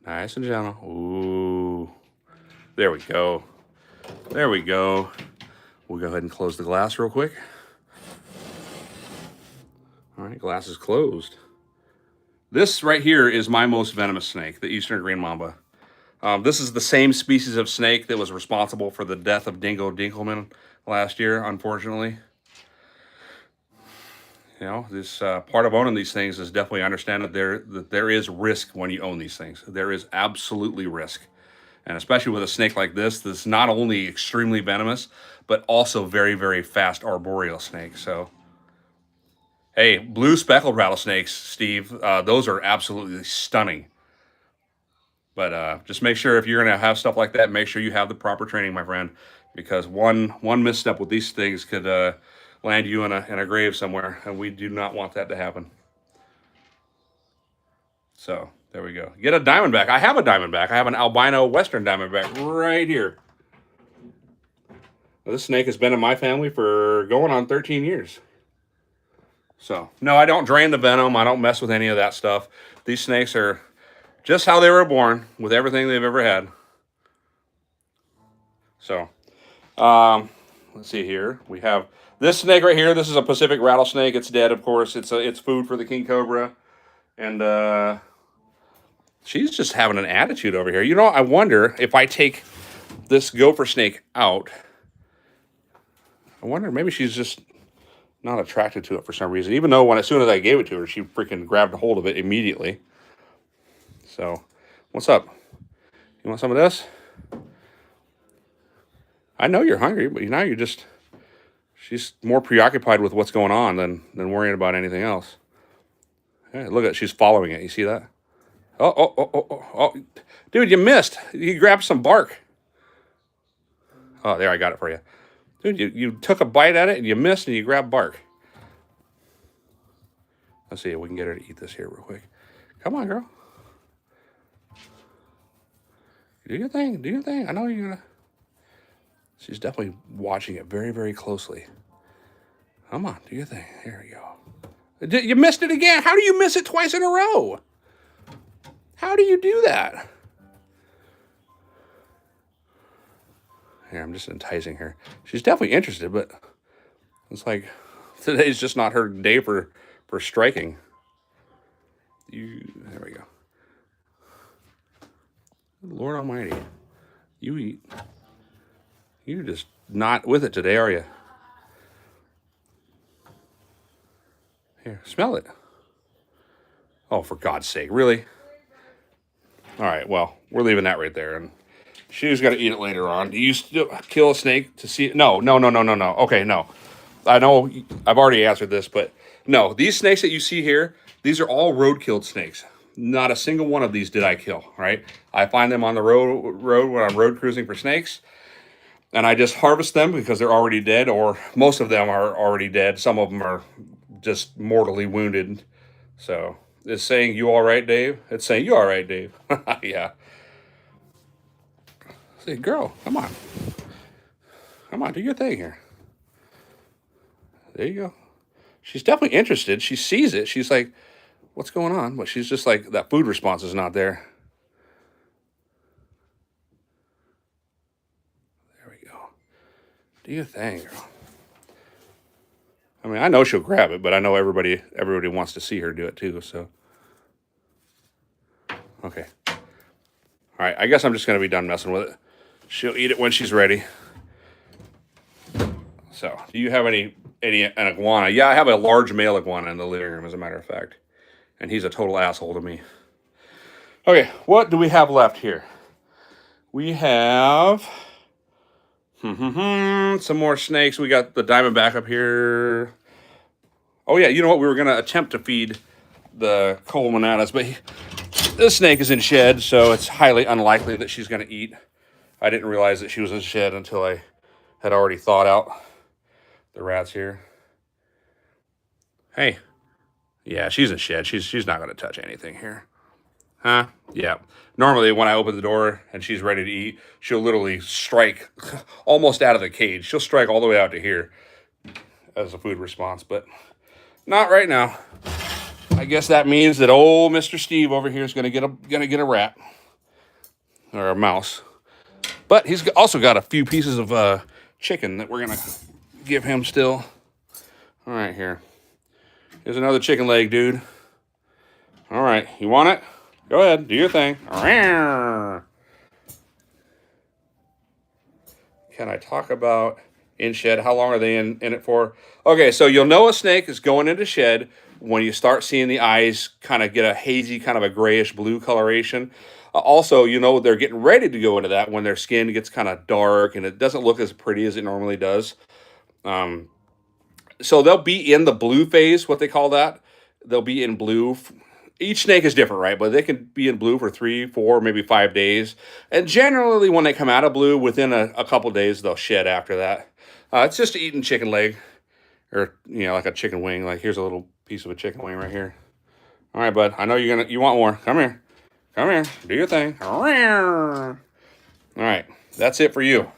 Nice and gentle. Ooh. There we go. There we go. We'll go ahead and close the glass real quick. All right, glass is closed. This right here is my most venomous snake, the eastern green mamba. This is the same species of snake that was responsible for the death of Dingo Dinkelman last year, unfortunately. You know, this part of owning these things is definitely understand that there is risk when you own these things. There is absolutely risk. And especially with a snake like this, that's not only extremely venomous, but also very, very fast arboreal snake. So, hey, blue speckled rattlesnakes, Steve, those are absolutely stunning. But just make sure if you're going to have stuff like that, make sure you have the proper training, my friend, because one misstep with these things could land you in a grave somewhere, and we do not want that to happen. So there we go. Get a diamondback. I have a diamondback. I have an albino western diamondback right here. Now, this snake has been in my family for going on 13 years. So, no, I don't drain the venom. I don't mess with any of that stuff. These snakes are just how they were born, with everything they've ever had. So, let's see here. We have this snake right here. This is a Pacific rattlesnake. It's dead, of course. It's food for the king cobra. And she's just having an attitude over here. You know, I wonder if I take this gopher snake out, I wonder maybe she's just not attracted to it for some reason. Even though as soon as I gave it to her, she freaking grabbed a hold of it immediately. So, what's up? You want some of this? I know you're hungry, but now she's more preoccupied with what's going on than worrying about anything else. Hey, look at, she's following it. You see that? Oh. Dude, you missed. You grabbed some bark. Oh, there, I got it for you. Dude, you took a bite at it and you missed and you grabbed bark. Let's see if we can get her to eat this here real quick. Come on, girl. Do your thing. Do your thing. I know you're gonna. She's definitely watching it very, very closely. Come on, do your thing. Here we go. You missed it again. How do you miss it twice in a row? How do you do that? Here, I'm just enticing her. She's definitely interested, but it's like today's just not her day for striking. There we go. Lord Almighty, you're just not with it today, are you? Here, smell it. Oh, for God's sake, really? All right, well, we're leaving that right there, and she's got to eat it later on. Do you still kill a snake to see it? No. Okay, no. I know I've already answered this, but no, these snakes that you see here, these are all road-killed snakes. Not a single one of these did I kill, right? I find them on the road when I'm road cruising for snakes. And I just harvest them because they're already dead, or most of them are already dead. Some of them are just mortally wounded. So it's saying, "You all right, Dave?" It's saying, "You all right, Dave?" Yeah. Say, girl, come on, do your thing here. There you go. She's definitely interested. She sees it. She's like, "What's going on?" But she's just like, that food response is not there. There we go. Do your thing, girl. I mean, I know she'll grab it, but I know everybody wants to see her do it too. So, okay. All right. I guess I'm just gonna be done messing with it. She'll eat it when she's ready. So, do you have an iguana? Yeah, I have a large male iguana in the living room, as a matter of fact, and he's a total asshole to me. Okay, what do we have left here? We have some more snakes. We got the diamondback up here. Oh yeah, you know what? We were gonna attempt to feed the colmanatas, but this snake is in shed, so it's highly unlikely that she's gonna eat. I didn't realize that she was in shed until I had already thawed out the rats here. Hey, yeah, she's in shed. She's not gonna touch anything here. Huh? Yeah. Normally, when I open the door and she's ready to eat, she'll literally strike almost out of the cage. She'll strike all the way out to here as a food response, but not right now. I guess that means that old Mr. Steve over here is gonna get a rat or a mouse. But he's also got a few pieces of chicken that we're gonna give him still. All right, here. Here's another chicken leg, dude. All right, you want it? Go ahead, do your thing. Can I talk about in shed? How long are they in it for? Okay, so you'll know a snake is going into shed when you start seeing the eyes kind of get a hazy, kind of a grayish blue coloration. Also, you know they're getting ready to go into that when their skin gets kind of dark and it doesn't look as pretty as it normally does. So they'll be in the blue phase, what they call that. They'll be in blue. Each snake is different, right? But they can be in blue for 3, 4, maybe 5 days. And generally, when they come out of blue, within a couple days, they'll shed after that. It's just eating chicken leg, or like a chicken wing. Like here's a little piece of a chicken wing right here. All right, bud. I know you want more. Come here, do your thing. All right, that's it for you.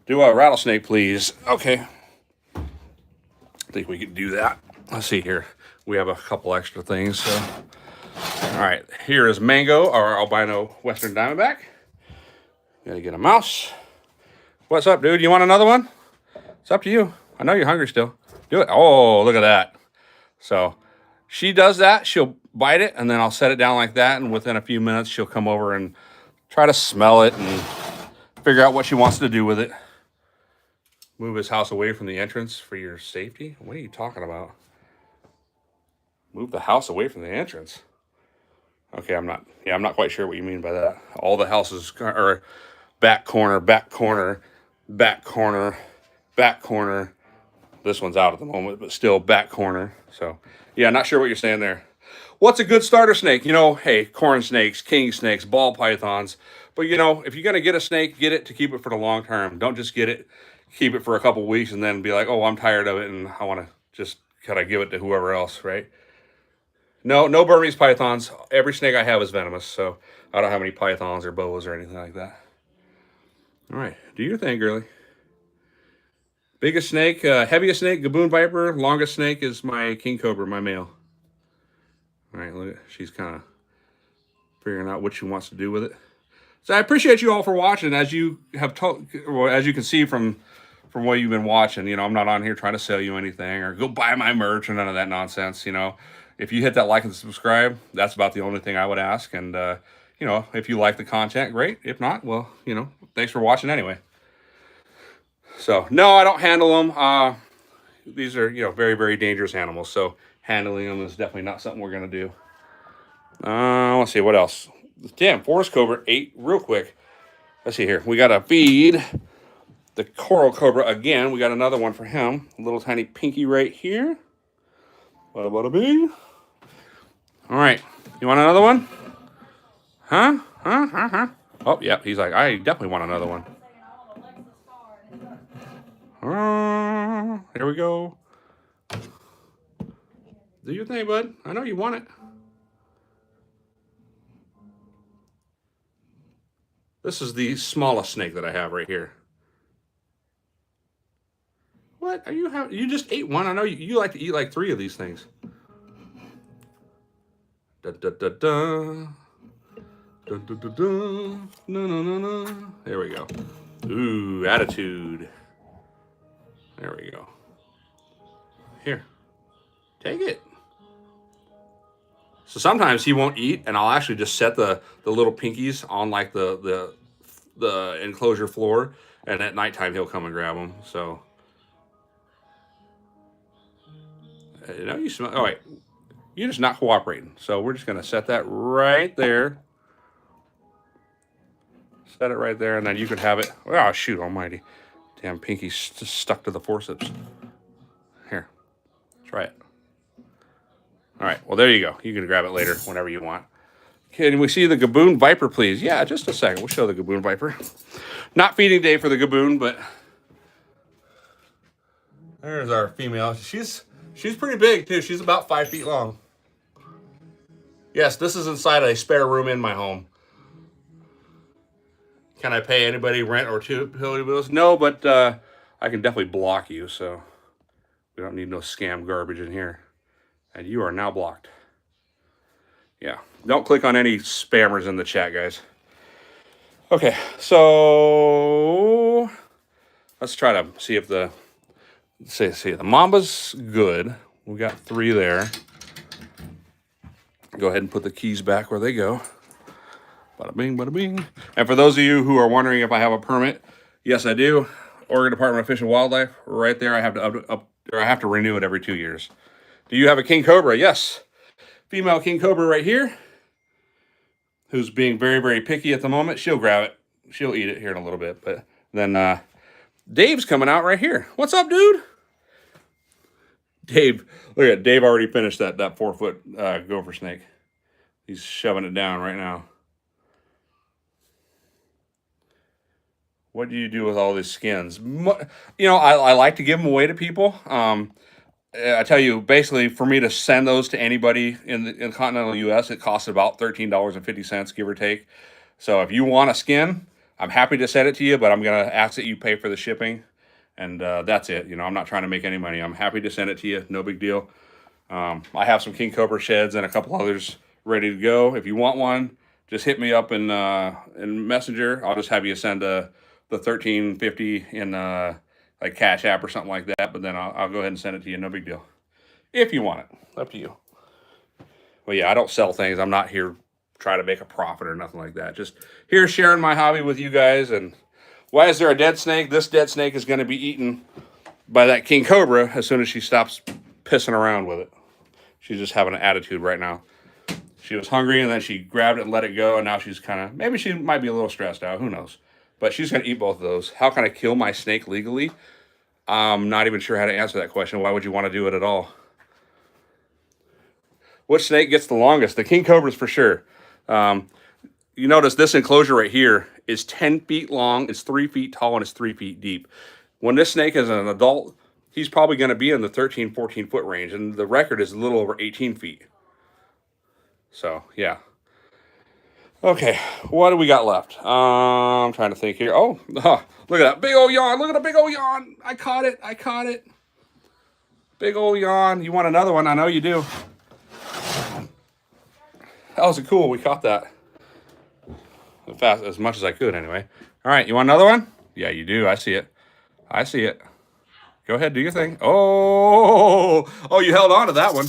Do a rattlesnake, please. Okay. I think we can do that. Let's see here. We have a couple extra things. So, all right, here is Mango, our albino Western Diamondback. Gotta get a mouse. What's up, dude? You want another one? It's up to you. I know you're hungry still. Do it. Oh, look at that. So she does that. She'll bite it, and then I'll set it down like that, and within a few minutes, she'll come over and try to smell it and figure out what she wants to do with it. Move his house away from the entrance for your safety? What are you talking about? Move the house away from the entrance. Okay, I'm not quite sure what you mean by that. All the houses are back corner, back corner, back corner, back corner. This one's out at the moment, but still back corner. So, yeah, not sure what you're saying there. What's a good starter snake? Hey, corn snakes, king snakes, ball pythons. But, if you're going to get a snake, get it to keep it for the long term. Don't just get it, keep it for a couple weeks, and then be like, oh, I'm tired of it, and I want to just kind of give it to whoever else, right? No Burmese pythons. Every snake I have is venomous, so I don't have any pythons or boas or anything like that. All right, do your thing, girly. Biggest snake, heaviest snake, gaboon viper. Longest snake is my king cobra, my male. All right, look, she's kind of figuring out what she wants to do with it. So I appreciate you all for watching. As you can see from what you've been watching, I'm not on here trying to sell you anything or go buy my merch or none of that nonsense. If you hit that like and subscribe, that's about the only thing I would ask. And if you like the content, great. If not, well, thanks for watching anyway. So no, I don't handle them. These are very, very dangerous animals. So handling them is definitely not something we're gonna do. Let's see what else. Damn, forest cobra ate real quick. Let's see here. We gotta feed the coral cobra again. We got another one for him. A little tiny pinky right here. Bada bada bing. All right. You want another one? Huh? Oh, yeah. He's like, I definitely want another one. Here we go. Do your thing, bud. I know you want it. This is the smallest snake that I have right here. What are you having? You just ate one. I know you like to eat like 3 of these things. Da da da da. Da, da, da, da. No, no, no, no. There we go. Ooh, attitude. There we go. Here, take it. So sometimes he won't eat, and I'll actually just set the little pinkies on like the enclosure floor, and at nighttime he'll come and grab them. So, you know, you smell. Oh wait, you're just not cooperating. So we're just gonna set that right there. Set it right there, and then you can have it. Oh, shoot almighty. Damn, pinky's stuck to the forceps. Here, try it. All right, well, there you go. You can grab it later whenever you want. Can we see the Gaboon Viper, please? Yeah, just a second. We'll show the Gaboon Viper. Not feeding day for the Gaboon, but there's our female. She's pretty big, too. She's about 5 feet long. Yes, this is inside a spare room in my home. Can I pay anybody rent or utility bills? No, but I can definitely block you, so we don't need no scam garbage in here. And you are now blocked. Yeah, don't click on any spammers in the chat, guys. Okay, so let's try to see if the the Mamba's good. We got 3 there. Go ahead and put the keys back where they go. Bada bing, bada bing. And for those of you who are wondering if I have a permit, yes, I do. Oregon Department of Fish and Wildlife, right there. I have to renew it every 2 years. Do you have a king cobra? Yes. Female king cobra right here, who's being very, very picky at the moment. She'll grab it. She'll eat it here in a little bit. But then Dave's coming out right here. What's up, dude? Dave, look at Dave already finished that 4-foot gopher snake. He's shoving it down right now. What do you do with all these skins? You know, I like to give them away to people. I tell you, basically, for me to send those to anybody in the continental U.S., it costs about $13.50, give or take. So if you want a skin, I'm happy to send it to you, but I'm going to ask that you pay for the shipping. And that's it. You know, I'm not trying to make any money. I'm happy to send it to you. No big deal. I have some king cobra sheds and a couple others ready to go. If you want one, just hit me up in Messenger. I'll just have you send the $13.50 in like Cash App or something like that. But then I'll go ahead and send it to you. No big deal. If you want it, up to you. Well, yeah, I don't sell things. I'm not here trying to make a profit or nothing like that. Just here sharing my hobby with you guys. And why is there a dead snake? This dead snake is going to be eaten by that king cobra as soon as she stops pissing around with it. She's just having an attitude right now. She was hungry, and then she grabbed it and let it go, and now she's kind of, maybe she might be a little stressed out. Who knows? But she's going to eat both of those. How can I kill my snake legally? I'm not even sure how to answer that question. Why would you want to do it at all? Which snake gets the longest? The king cobras for sure. You notice this enclosure right here is 10 feet long, it's 3 feet tall, and it's 3 feet deep. When this snake is an adult, he's probably going to be in the 13, 14 foot range, and the record is a little over 18 feet. So, yeah. Okay, what do we got left? I'm trying to think here. Oh, look at that big old yawn. Look at the big old yawn. I caught it. Big old yawn. You want another one? I know you do. That was cool. We caught that. Fast as much as I could anyway. All right, you want another one? Yeah, you do. I see it. Go ahead, do your thing. Oh, you held on to that one.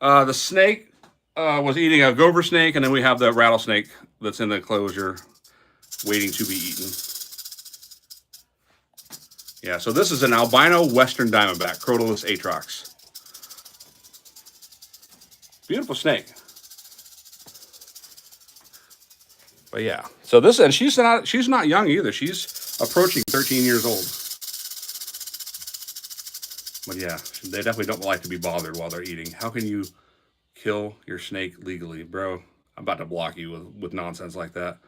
The snake was eating a gopher snake, and then we have the rattlesnake that's in the enclosure waiting to be eaten. Yeah, so this is an albino western diamondback, Crotalus atrox. Beautiful snake. But yeah, so this, and she's not young either. She's approaching 13 years old. But yeah, they definitely don't like to be bothered while they're eating. How can you kill your snake legally, bro? I'm about to block you with nonsense like that.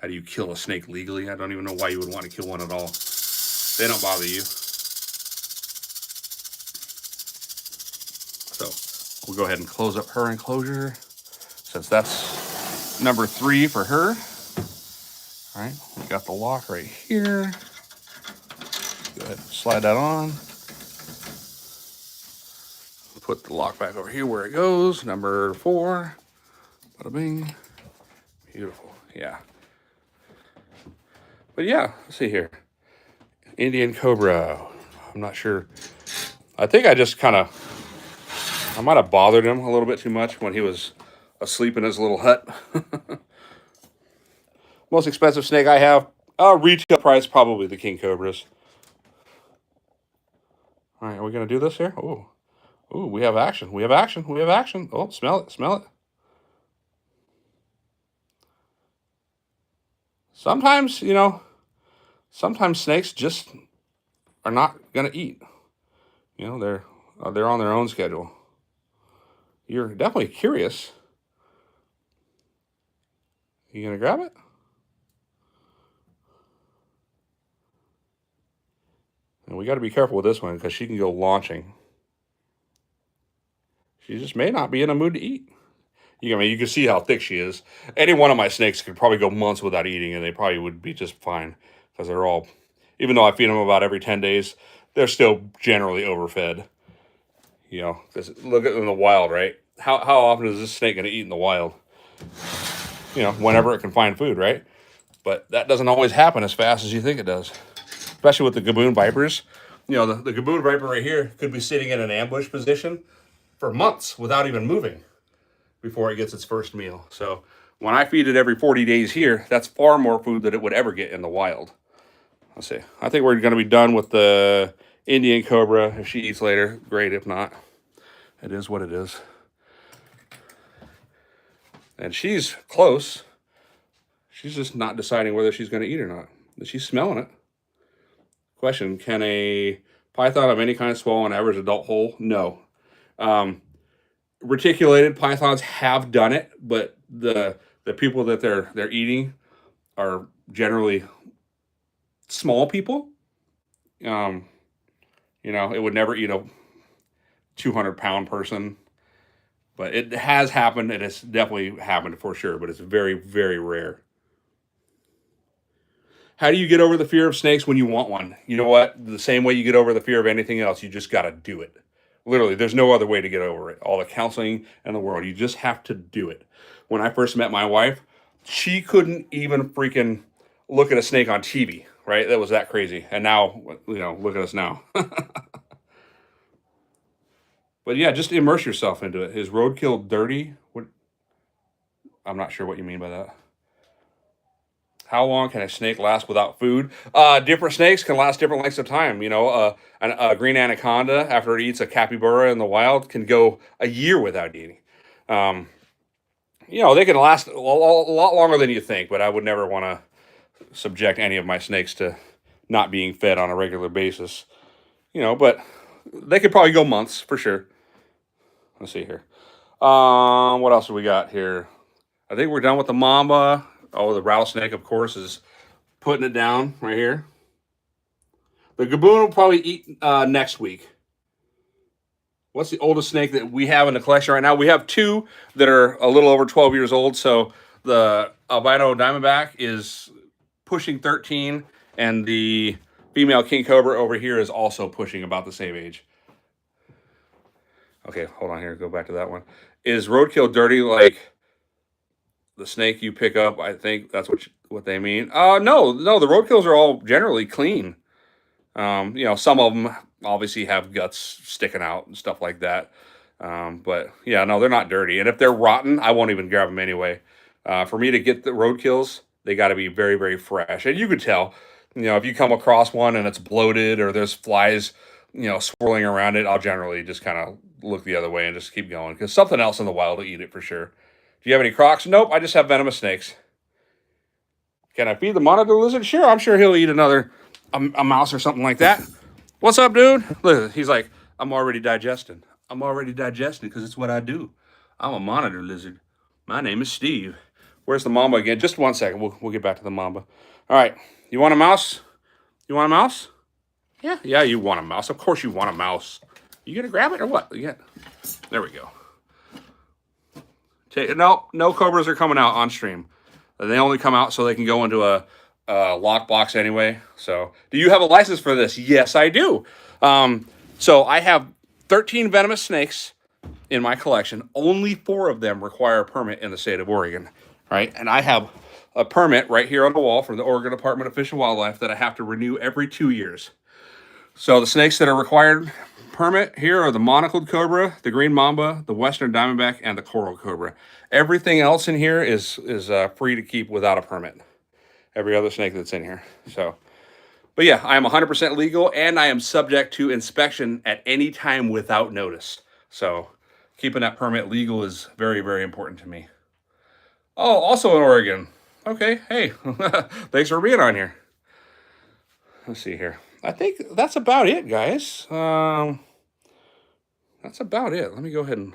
How do you kill a snake legally? I don't even know why you would want to kill one at all. They don't bother you. So we'll go ahead and close up her enclosure since that's number 3 for her. All right, we got the lock right here. Go ahead and slide that on. Put the lock back over here where it goes. Number 4. Bada bing. Beautiful. Yeah. But yeah, let's see here. Indian cobra. I'm not sure. I think I just kind of, I might have bothered him a little bit too much when he was asleep in his little hut. Most expensive snake I have, retail price, probably the king cobras. All right, are we going to do this here? Oh, ooh, we have action. We have action. We have action. Oh, smell it. Smell it. Sometimes, you know, sometimes snakes just are not going to eat. You know, they're on their own schedule. You're definitely curious. You going to grab it? And we got to be careful with this one because she can go launching. She just may not be in a mood to eat. I mean, you can see how thick she is. Any one of my snakes could probably go months without eating, and they probably would be just fine because they're all, even though I feed them about every 10 days, they're still generally overfed. You know, because look at them in the wild, right? How often is this snake going to eat in the wild? You know, whenever it can find food, right? But that doesn't always happen as fast as you think it does, especially with the gaboon vipers. You know, the gaboon viper right here could be sitting in an ambush position for months without even moving before it gets its first meal. So when I feed it every 40 days here, that's far more food than it would ever get in the wild. Let's see. I think we're going to be done with the Indian cobra. If she eats later, great. If not, it is what it is. And she's close. She's just not deciding whether she's going to eat or not. She's smelling it. Question, can a python of any kind swallow an average adult whole? No. Reticulated pythons have done it, but the people that they're eating are generally small people. You know, it would never eat a 200-pound person, but it has happened, and it's definitely happened for sure, but it's very, very rare. How do you get over the fear of snakes when you want one? You know what? The same way you get over the fear of anything else, you just got to do it. Literally, there's no other way to get over it. All the counseling in the world, you just have to do it. When I first met my wife, she couldn't even freaking look at a snake on TV, right? That was that crazy. And now, you know, look at us now. But yeah, just immerse yourself into it. Is roadkill dirty? What? I'm not sure what you mean by that. How long can a snake last without food? Different snakes can last different lengths of time. You know, a green anaconda, after it eats a capybara in the wild, can go a year without eating. You know, they can last a lot longer than you think, but I would never want to subject any of my snakes to not being fed on a regular basis. You know, but they could probably go months for sure. Let's see here. What else do we got here? I think we're done with the mamba. Oh, the rattlesnake, of course, is putting it down right here. The gaboon will probably eat next week. What's the oldest snake that we have in the collection right now? We have 2 that are a little over 12 years old. So the albino diamondback is pushing 13, and the female king cobra over here is also pushing about the same age. Okay, hold on here. Go back to that one. Is roadkill dirty like the snake you pick up? I think that's what they mean. No, the roadkills are all generally clean. You know, some of them obviously have guts sticking out and stuff like that. But yeah, no, they're not dirty. And if they're rotten, I won't even grab them anyway. For me to get the roadkills, they got to be very, very fresh. And you could tell, you know, if you come across one and it's bloated or there's flies, you know, swirling around it, I'll generally just kind of look the other way and just keep going because something else in the wild will eat it for sure. Do you have any crocs? Nope, I just have venomous snakes. Can I feed the monitor lizard? Sure, I'm sure he'll eat another a mouse or something like that. What's up, dude? Look, he's like, I'm already digesting. I'm already digesting because it's what I do. I'm a monitor lizard. My name is Steve. Where's the mamba again? Just 1 second. We'll get back to the mamba. All right. You want a mouse? You want a mouse? Yeah. Yeah, you want a mouse. Of course you want a mouse. You gonna grab it or what? Yeah. There we go. No cobras are coming out on stream. They only come out so they can go into a lockbox anyway. So, do you have a license for this? Yes, I do. So I have 13 venomous snakes in my collection. Only 4 of them require a permit in the state of Oregon, right? And I have a permit right here on the wall from the Oregon Department of Fish and Wildlife that I have to renew every 2 years. So the snakes that are required permit here are the monocled cobra, the green mamba, the western diamondback, and the coral cobra. Everything else in here is free to keep without a permit. Every other snake that's in here. So, but yeah, I am 100% legal, and I am subject to inspection at any time without notice. So keeping that permit legal is very, very important to me. Oh, also in Oregon. Okay, hey, thanks for being on here. Let's see here. I think that's about it, guys. That's about it. Let me go ahead and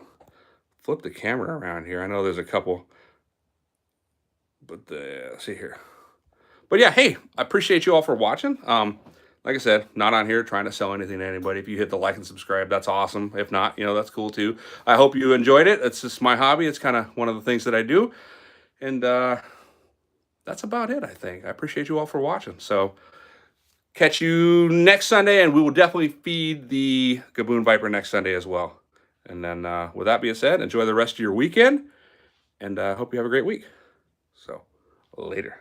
flip the camera around here. I know there's a couple, but let's see here. But yeah, hey, I appreciate you all for watching. Like I said, not on here trying to sell anything to anybody. If you hit the like and subscribe, that's awesome. If not, that's cool too. I hope you enjoyed it. It's just my hobby. It's kind of one of the things that I do. And that's about it, I think. I appreciate you all for watching. So catch you next Sunday, and we will definitely feed the Gaboon Viper next Sunday as well. And then with that being said, enjoy the rest of your weekend, and hope you have a great week. So later.